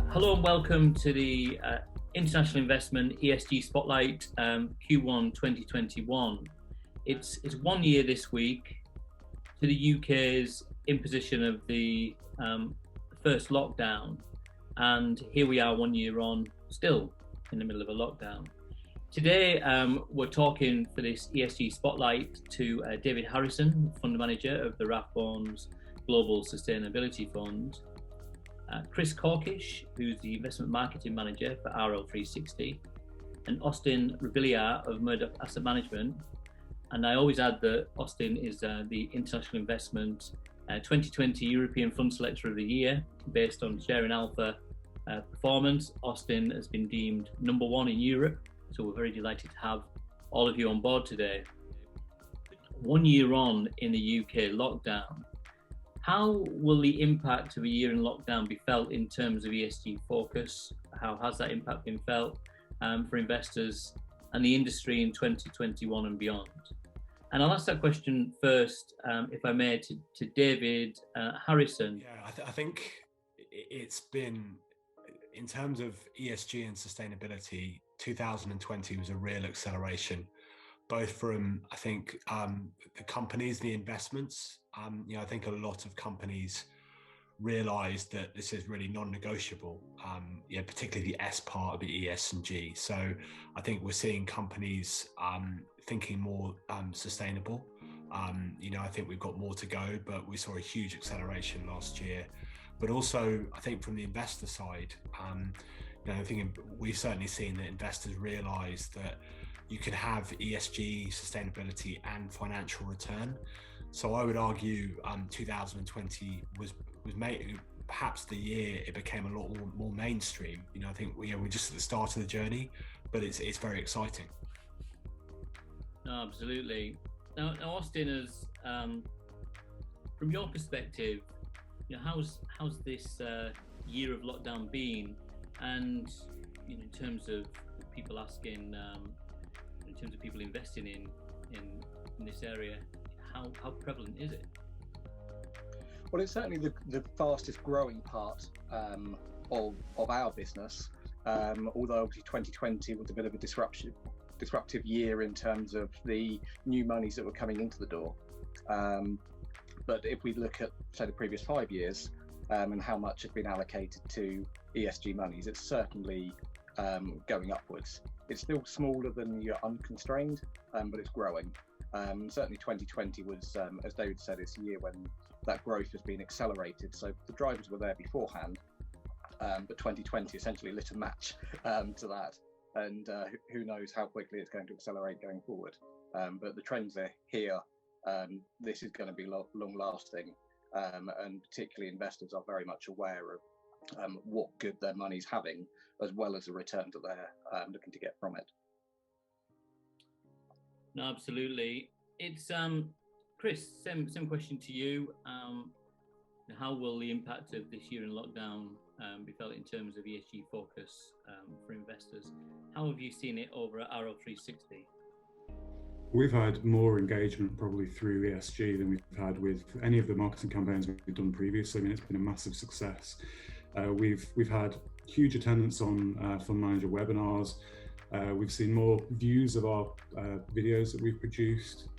Hello and welcome to the International Investment ESG Spotlight Q1 2021. It's 1 year this week to the UK's imposition of the first lockdown, and here we are 1 year on, still in the middle of a lockdown. Today we're talking for this ESG Spotlight to David Harrison, Fund Manager of the Rathbones Global Sustainability Fund, Chris Corkish, who's the Investment Marketing Manager for RL360, and Austen Robilliard of Murdoch Asset Management. And I always add that Austen is the International Investment 2020 European Fund Selector of the Year, based on Sharing Alpha performance. Austen has been deemed #1 in Europe, so we're very delighted to have all of you on board today. 1 year on in the UK lockdown, how will the impact of a year in lockdown be felt in terms of ESG focus? How has that impact been felt for investors and the industry in 2021 and beyond? And I'll ask that question first, if I may, to David Harrison. Yeah, I think it's been, in terms of ESG and sustainability, 2020 was a real acceleration, both from, I think, the companies, the investments. I think a lot of companies realised that this is really non-negotiable, particularly the S part of the ES and G. So I think we're seeing companies thinking more sustainable. I think we've got more to go, but we saw a huge acceleration last year. But also, I think from the investor side, I think we've certainly seen that investors realise that you can have ESG, sustainability and financial return. So I would argue 2020 was perhaps the year it became a lot more mainstream. I think we're just at the start of the journey, but it's very exciting. No, absolutely. Now Austen, is from your perspective, how's this year of lockdown been? And in terms of people asking, in terms of people investing in this area, how prevalent is it? Well, it's certainly the fastest growing part of our business, although obviously 2020 was a bit of a disruptive year in terms of the new monies that were coming into the door. But if we look at, say, the previous 5 years and how much has been allocated to ESG monies, it's certainly going upwards. It's still smaller than your unconstrained, but it's growing. Certainly 2020 was, as David said, it's a year when that growth has been accelerated. So the drivers were there beforehand, but 2020 essentially lit a match to that. And who knows how quickly it's going to accelerate going forward. But the trends are here. This is going to be long lasting. And particularly investors are very much aware of what good their money's having, as well as the return that they're looking to get from it. No, absolutely. It's Chris, same question to you. How will the impact of this year in lockdown be felt in terms of ESG focus for investors? How have you seen it over at RL360? We've had more engagement probably through ESG than we've had with any of the marketing campaigns we've done previously. I mean, it's been a massive success. We've had huge attendance on fund manager webinars. We've seen more views of our videos that we've produced.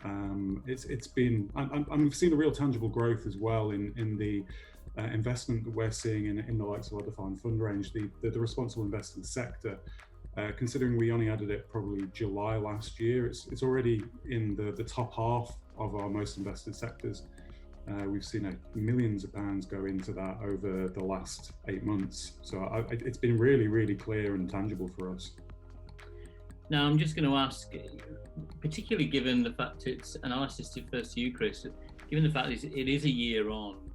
It's been, and we've seen a real tangible growth as well in the investment that we're seeing in the likes of our defined fund range, the responsible investing sector. Considering we only added it probably July last year, it's already in the top half of our most invested sectors. We've seen millions of pounds go into that over the last 8 months. So it's been really, really clear and tangible for us. Now, I'm just going to ask, particularly given the fact it's, and I'll ask this first to you, Chris, given the fact it is a year on,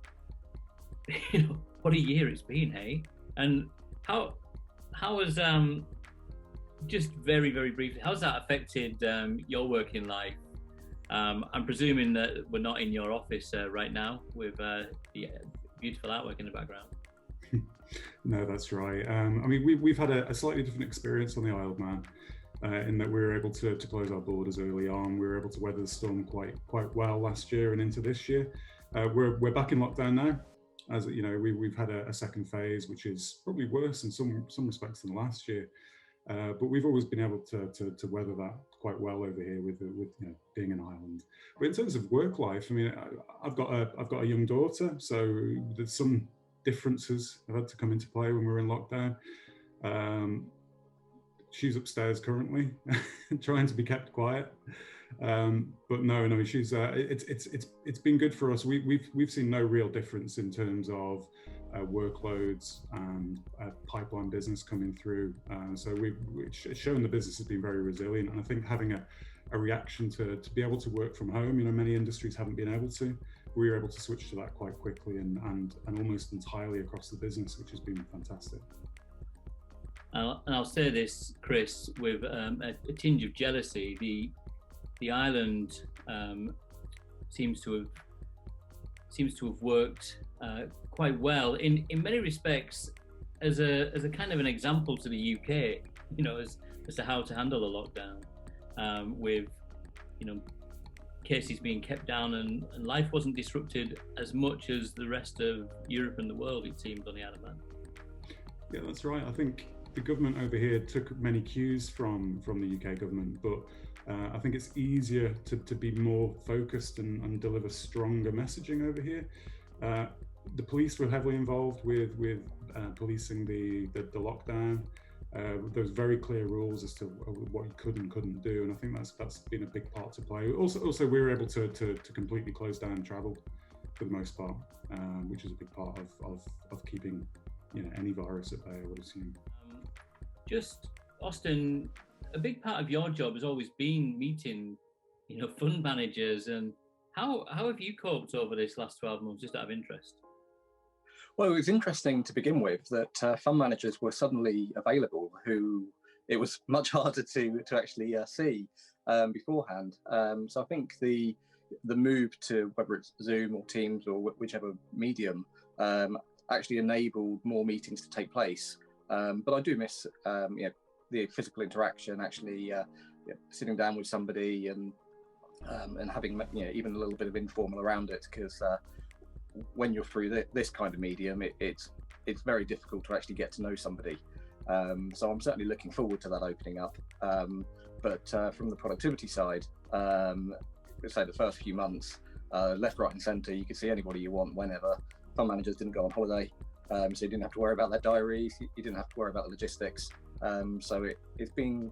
what a year it's been, hey? And how has, just very, very briefly, how's that affected your working life? I'm presuming that we're not in your office right now with the beautiful artwork in the background. No, that's right. We've had a slightly different experience on the Isle of Man. In that we were able to close our borders early on. We were able to weather the storm quite well last year and into this year. We're back in lockdown now. As you know, we've had a second phase, which is probably worse in some respects than last year. But we've always been able to weather that quite well over here with being an island. But in terms of work life, I mean, I've got a young daughter, so there's some differences have had to come into play when we're in lockdown. She's upstairs currently, trying to be kept quiet. But no, she's it's been good for us. We've seen no real difference in terms of workloads and pipeline business coming through. So it's shown the business has been very resilient, and I think having a reaction to be able to work from home, many industries haven't been able to. We were able to switch to that quite quickly and almost entirely across the business, which has been fantastic. And I'll say this, Chris, with a tinge of jealousy. The island seems to have worked quite well in many respects as a kind of an example to the UK, as to how to handle a lockdown, with cases being kept down and life wasn't disrupted as much as the rest of Europe and the world, it seemed, on the Isle of Man. Yeah, that's right. I think the government over here took many cues from the UK government, but I think it's easier to be more focused and deliver stronger messaging over here. The police were heavily involved with policing the lockdown. There was very clear rules as to what you could and couldn't do, and I think that's been a big part to play. Also, we were able to completely close down travel for the most part, which is a big part of keeping any virus at bay, I would assume. Just Austen, a big part of your job has always been meeting, fund managers, and how have you coped over this last 12 months, just out of interest? Well, it was interesting to begin with that fund managers were suddenly available who it was much harder to actually see beforehand. So I think the move to whether it's Zoom or Teams or whichever medium actually enabled more meetings to take place. But I do miss the physical interaction, actually sitting down with somebody and having even a little bit of informal around it, because when you're through this kind of medium, it's very difficult to actually get to know somebody. So I'm certainly looking forward to that opening up. But from the productivity side, let's say the first few months, left, right and centre, you could see anybody you want whenever. Fund managers didn't go on holiday, so you didn't have to worry about their diaries, you didn't have to worry about the logistics. So it's been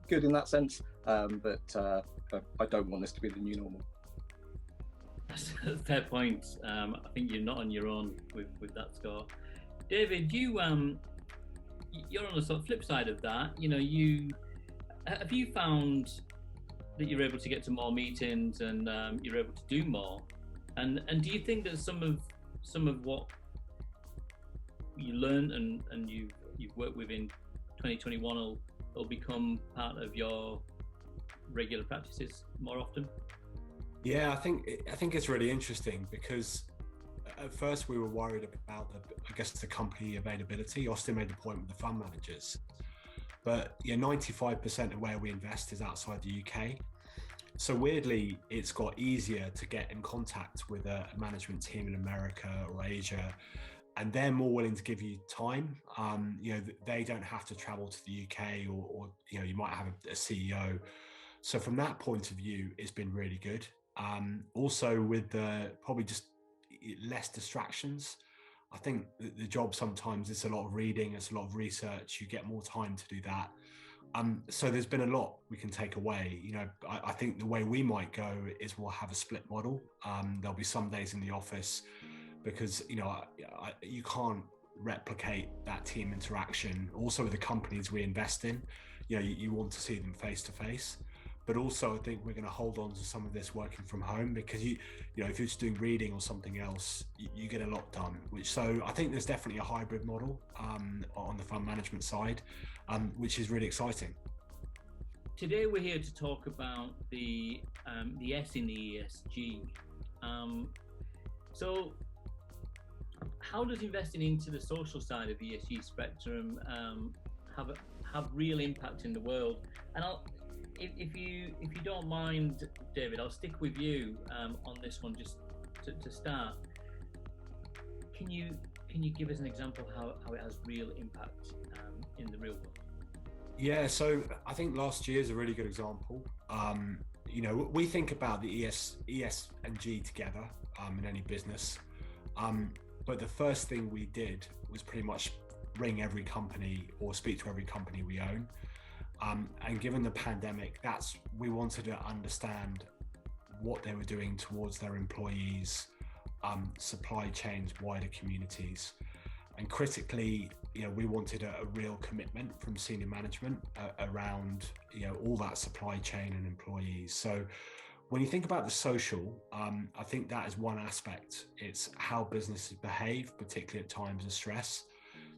good in that sense, but I don't want this to be the new normal. That's a fair point. I think you're not on your own with that score. David, you're on the sort of flip side of that. Have you found that you're able to get to more meetings and you're able to do more? And do you think that some of what you learned and you've worked with in 2021 will become part of your regular practices more often? Yeah, I think it's really interesting, because at first we were worried about the company availability. Austen made the point with the fund managers, but 95% of where we invest is outside the UK. So weirdly, it's got easier to get in contact with a management team in America or Asia, and they're more willing to give you time. They don't have to travel to the UK, or you might have a CEO. So from that point of view, it's been really good. Also with probably just less distractions. I think the job sometimes it's a lot of reading, it's a lot of research. You get more time to do that. So there's been a lot we can take away. I think the way we might go is we'll have a split model. There'll be some days in the office, because you can't replicate that team interaction. Also with the companies we invest in, you want to see them face to face. But also I think we're going to hold on to some of this working from home, because if you're just doing reading or something else, you get a lot done. So I think there's definitely a hybrid model on the fund management side, which is really exciting. Today we're here to talk about the S in the ESG. So how does investing into the social side of the ESG spectrum have real impact in the world? And if you don't mind, David, I'll stick with you on this one just to start. can you give us an example how it has real impact in the real world? Yeah, so I think last year is a really good example. We think about the ES and G together in any business, but the first thing we did was pretty much ring every company or speak to every company we own. And given the pandemic, we wanted to understand what they were doing towards their employees, supply chains, wider communities. And critically, we wanted a real commitment from senior management around, all that supply chain and employees. So when you think about the social, I think that is one aspect. It's how businesses behave, particularly at times of stress.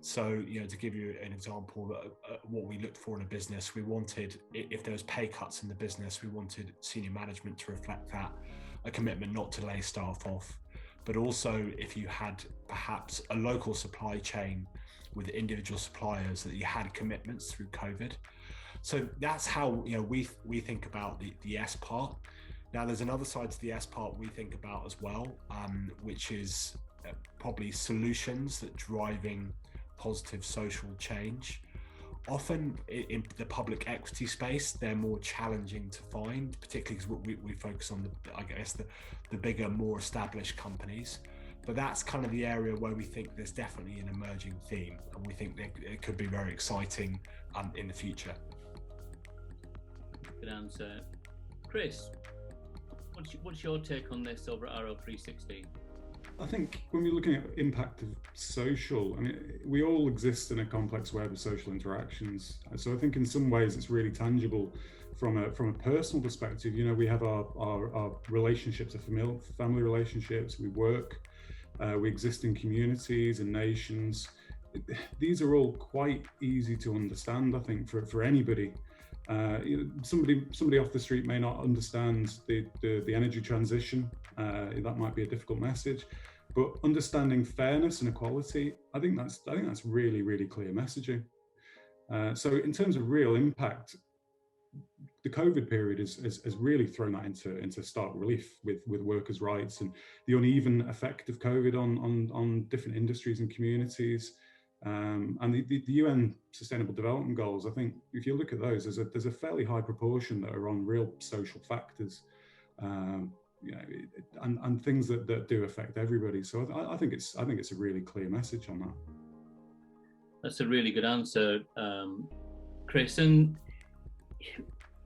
So, to give you an example, what we looked for in a business, we wanted, if there was pay cuts in the business, we wanted senior management to reflect that, a commitment not to lay staff off. But also if you had perhaps a local supply chain with individual suppliers, that you had commitments through COVID. So that's how, we think about the S part. Now there's another side to the S part we think about as well, which is probably solutions that driving positive social change. Often in the public equity space, they're more challenging to find, particularly because we focus on the bigger, more established companies. But that's kind of the area where we think there's definitely an emerging theme, and we think that it could be very exciting in the future. Good answer. Chris, what's your take on this over at RL360? I think when we're looking at impact of social, we all exist in a complex web of social interactions. So I think in some ways it's really tangible from a personal perspective. We have our relationships, our family relationships, we work, we exist in communities and nations. These are all quite easy to understand, I think, for anybody. Somebody off the street may not understand the energy transition. That might be a difficult message, but understanding fairness and equality, I think that's really, really clear messaging. So in terms of real impact, the COVID period has really thrown that into stark relief with workers' rights and the uneven effect of COVID on different industries and communities. And the UN Sustainable Development Goals, I think if you look at those, there's a fairly high proportion that are on real social factors, and things that do affect everybody. So I think it's a really clear message on that. That's a really good answer, Chris. And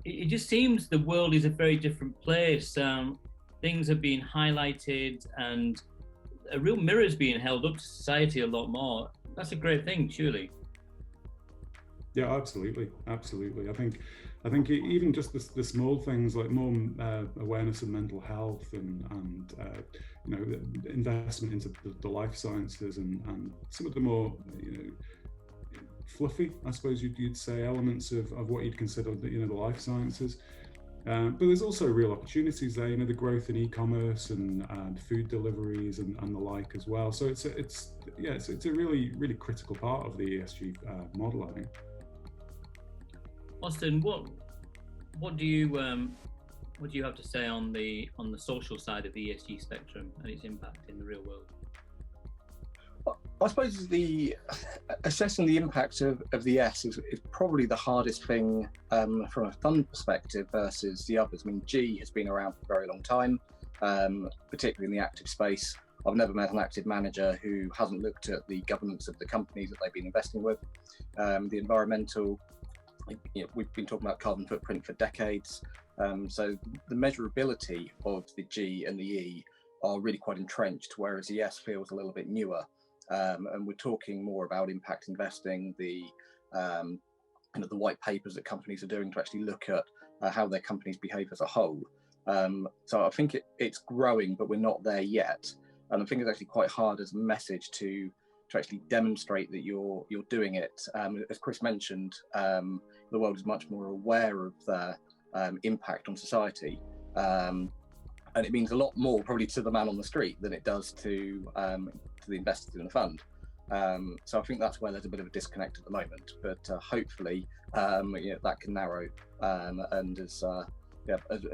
it just seems the world is a very different place. Things are being highlighted, and a real mirror is being held up to society a lot more. That's a great thing, surely. Yeah, absolutely. I think even just the small things like more awareness of mental health and investment into the life sciences and some of the more fluffy, I suppose you'd say, elements of what you'd consider the life sciences. But there's also real opportunities there, the growth in e-commerce and food deliveries and the like as well. So it's a really, really critical part of the ESG model, I think. Austen, what do you have to say on the social side of the ESG spectrum and its impact in the real world? I suppose assessing the impact of the S is probably the hardest thing from a fund perspective versus the others. G has been around for a very long time, particularly in the active space. I've never met an active manager who hasn't looked at the governance of the companies that they've been investing with. The environmental, we've been talking about carbon footprint for decades. So the measurability of the G and the E are really quite entrenched, whereas the S feels a little bit newer. And we're talking more about impact investing, the white papers that companies are doing to actually look at how their companies behave as a whole. So I think it's growing, but we're not there yet. And I think it's actually quite hard as a message to actually demonstrate that you're doing it. As Chris mentioned, the world is much more aware of their impact on society. And it means a lot more probably to the man on the street than it does to the investors in the fund. So I think that's where there's a bit of a disconnect at the moment, but hopefully that can narrow, and as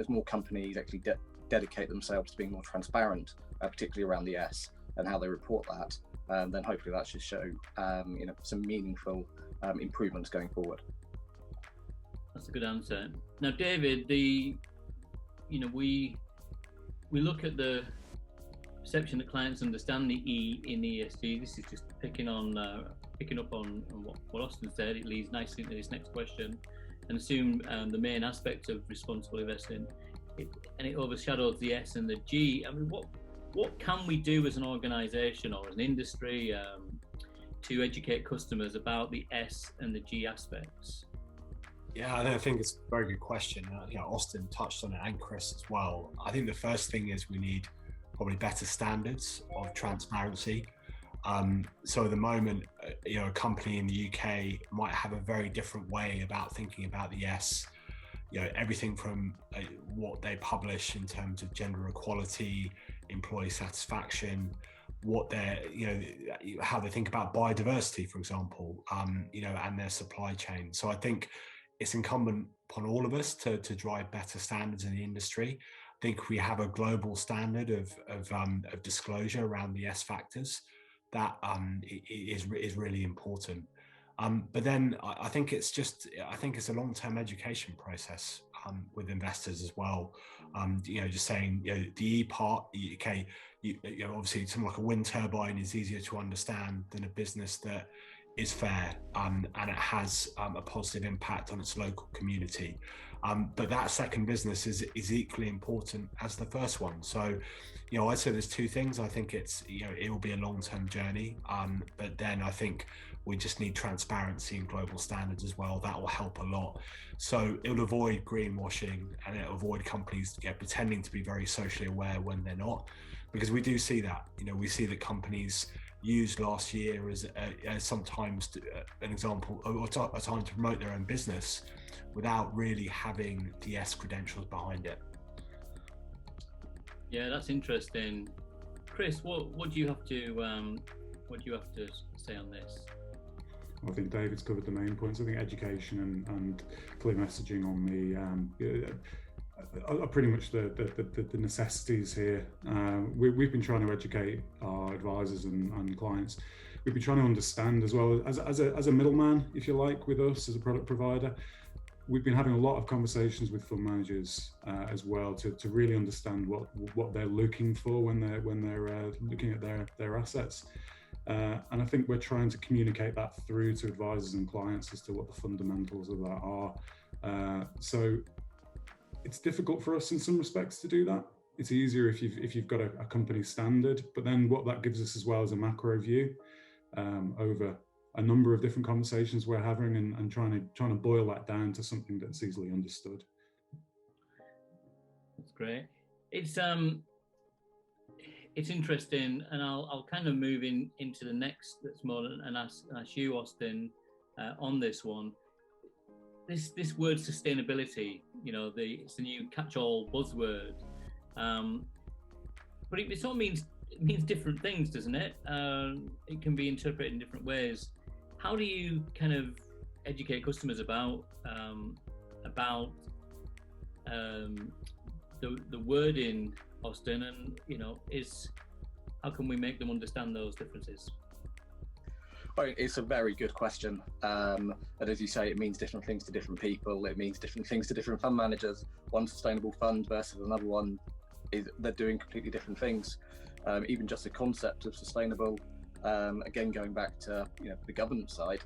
more companies actually dedicate themselves to being more transparent, particularly around the S, and how they report that, then hopefully that should show some meaningful improvements going forward. That's a good answer. Now, David, we look at the perception that clients understand the E in ESG. This is just picking up on what Austen said. It leads nicely into this next question, and assume the main aspects of responsible investing, and it overshadows the S and the G. I mean, what can we do as an organisation or as an industry to educate customers about the S and the G aspects? Yeah, I think it's a very good question. Austen touched on it, and Chris as well. I think the first thing is we need probably better standards of transparency. So at the moment, a company in the UK might have a very different way about thinking about the S. Everything from what they publish in terms of gender equality, employee satisfaction, what they're, how they think about biodiversity, for example, and their supply chain. So I think it's incumbent upon all of us to drive better standards in the industry. I think we have a global standard of disclosure around the S factors that is really important. But then I think it's a long-term education process with investors as well. Just saying, the E part, okay, obviously something like a wind turbine is easier to understand than a business that is fair and it has a positive impact on its local community. But that second business is equally important as the first one. So, I'd say there's two things. I think it will be a long-term journey. But then I think we just need transparency and global standards as well. That will help a lot. So it'll avoid greenwashing, and it'll avoid companies pretending to be very socially aware when they're not. Because we do see that. We see that companies used last year as sometimes an example, or a time to promote their own business without really having the S credentials behind it. Yeah, that's interesting. Chris, what do you have to say on this? I think David's covered the main points. I think education and clear messaging on the are pretty much the necessities here. We've been trying to educate our advisors and clients. We've been trying to understand as well as a middleman, if you like, with us as a product provider. We've been having a lot of conversations with fund managers as well to really understand what they're looking for when they're looking at their assets. And I think we're trying to communicate that through to advisors and clients as to what the fundamentals of that are. So it's difficult for us in some respects to do that. It's easier if you've got a company standard, but then what that gives us as well is a macro view over a number of different conversations we're having and trying to boil that down to something that's easily understood. That's great. It's interesting, and I'll kind of move into the next that's more and ask you, Austen, on this one. This word sustainability, it's the new catch-all buzzword, but it sort of means different things, doesn't it? It can be interpreted in different ways. How do you kind of educate customers about the wording, Austen, and how can we make them understand those differences? It's a very good question. And as you say, it means different things to different people. It means different things to different fund managers. One sustainable fund versus another one, they're doing completely different things. Even just the concept of sustainable, again, going back to the governance side,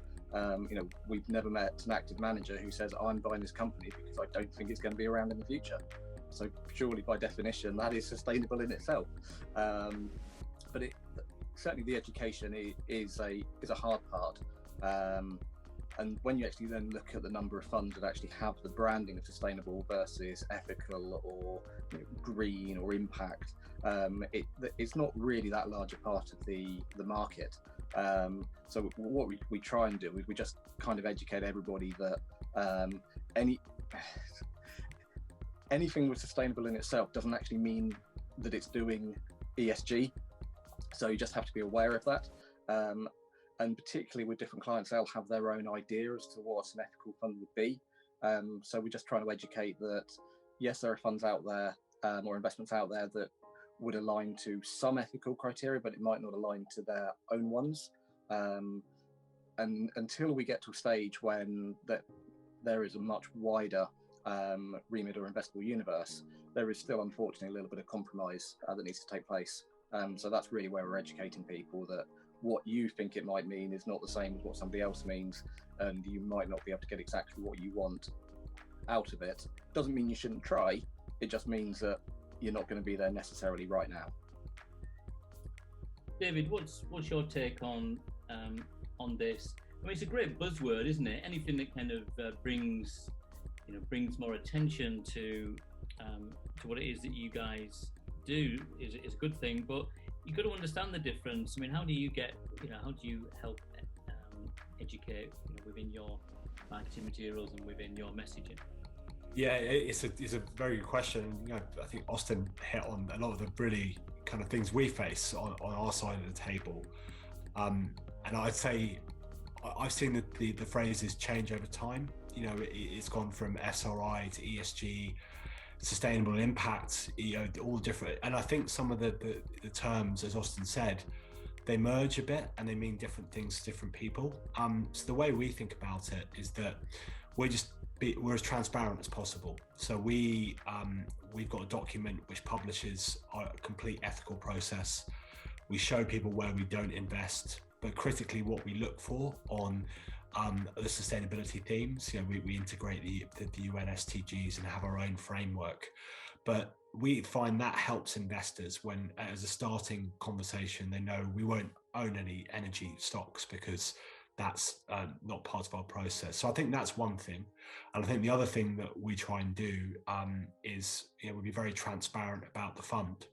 we've never met an active manager who says, I'm buying this company because I don't think it's going to be around in the future. So surely by definition, that is sustainable in itself. But certainly the education is a hard part. And when you actually then look at the number of funds that actually have the branding of sustainable versus ethical or green or impact, it's not really that large a part of the market. So what we try and do is we just kind of educate everybody that anything with sustainable in itself doesn't actually mean that it's doing ESG. So you just have to be aware of that. And particularly with different clients, they'll have their own idea as to what an ethical fund would be. So we're just trying to educate that, yes, there are funds out there or investments out there that would align to some ethical criteria, but it might not align to their own ones. And until we get to a stage when there is a much wider remit or investable universe, there is still unfortunately a little bit of compromise that needs to take place. So that's really where we're educating people that what you think it might mean is not the same as what somebody else means, and you might not be able to get exactly what you want out of it. Doesn't mean you shouldn't try, it just means that you're not going to be there necessarily right now. David, what's your take on this? I mean, it's a great buzzword, isn't it? Anything that kind of brings more attention to what it is that you guys do is a good thing, but you've got to understand the difference. I mean, how do you help educate within your marketing materials and within your messaging? Yeah, it's a very good question. I think Austen hit on a lot of the really kind of things we face on our side of the table, and I'd say I've seen the phrases change over time. It's gone from SRI to ESG, sustainable impact, all different. And I think some of the terms, as Austen said, they merge a bit and they mean different things to different people. So the way we think about it is that we're as transparent as possible. So we've got a document which publishes our complete ethical process. We show people where we don't invest, but critically what we look for on the sustainability themes. We integrate the UN SDGs and have our own framework, but we find that helps investors when, as a starting conversation, they know we won't own any energy stocks because that's not part of our process. So I think that's one thing. And I think the other thing that we try and do is we'll be very transparent about the fund.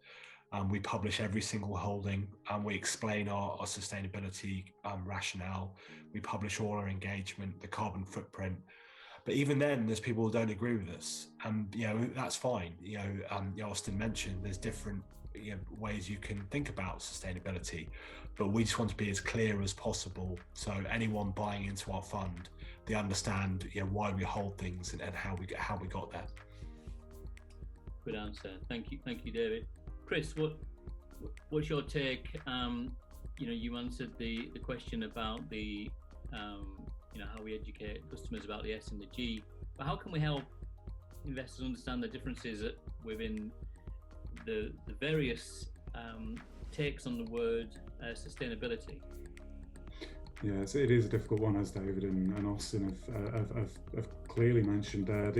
We publish every single holding, and we explain our sustainability rationale. We publish all our engagement, the carbon footprint. But even then, there's people who don't agree with us, and that's fine. Austen mentioned there's different ways you can think about sustainability, but we just want to be as clear as possible. So anyone buying into our fund, they understand why we hold things and how we got there. Good answer. Thank you, David. Chris, what's your take? You answered the question about the how we educate customers about the S and the G, but how can we help investors understand the differences within the various takes on the word sustainability? Yeah, so it is a difficult one, as David and Austen have clearly mentioned there.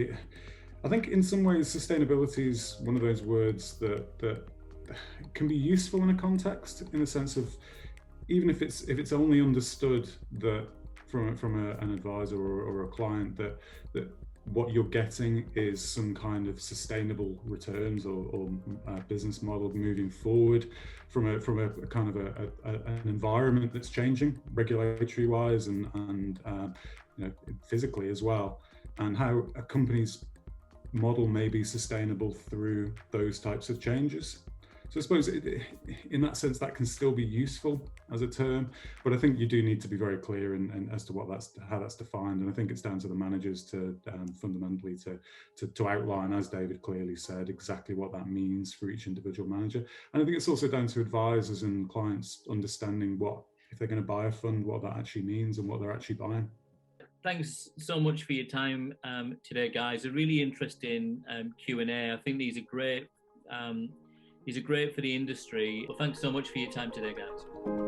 I think in some ways sustainability is one of those words that can be useful in a context, in the sense of, even if it's only understood that from an advisor or a client that what you're getting is some kind of sustainable returns or business model moving forward from a kind of an environment that's changing regulatory wise and physically as well, and how a company's model may be sustainable through those types of changes. So I suppose in that sense that can still be useful as a term, but I think you do need to be very clear and as to how that's defined. And I think it's down to the managers to fundamentally to outline, as David clearly said, exactly what that means for each individual manager. And I think it's also down to advisors and clients understanding what, if they're going to buy a fund, what that actually means and what they're actually buying. Thanks so much for your time today, guys. A really interesting Q&A. I think these are great. These are great for the industry. Well, thanks so much for your time today, guys.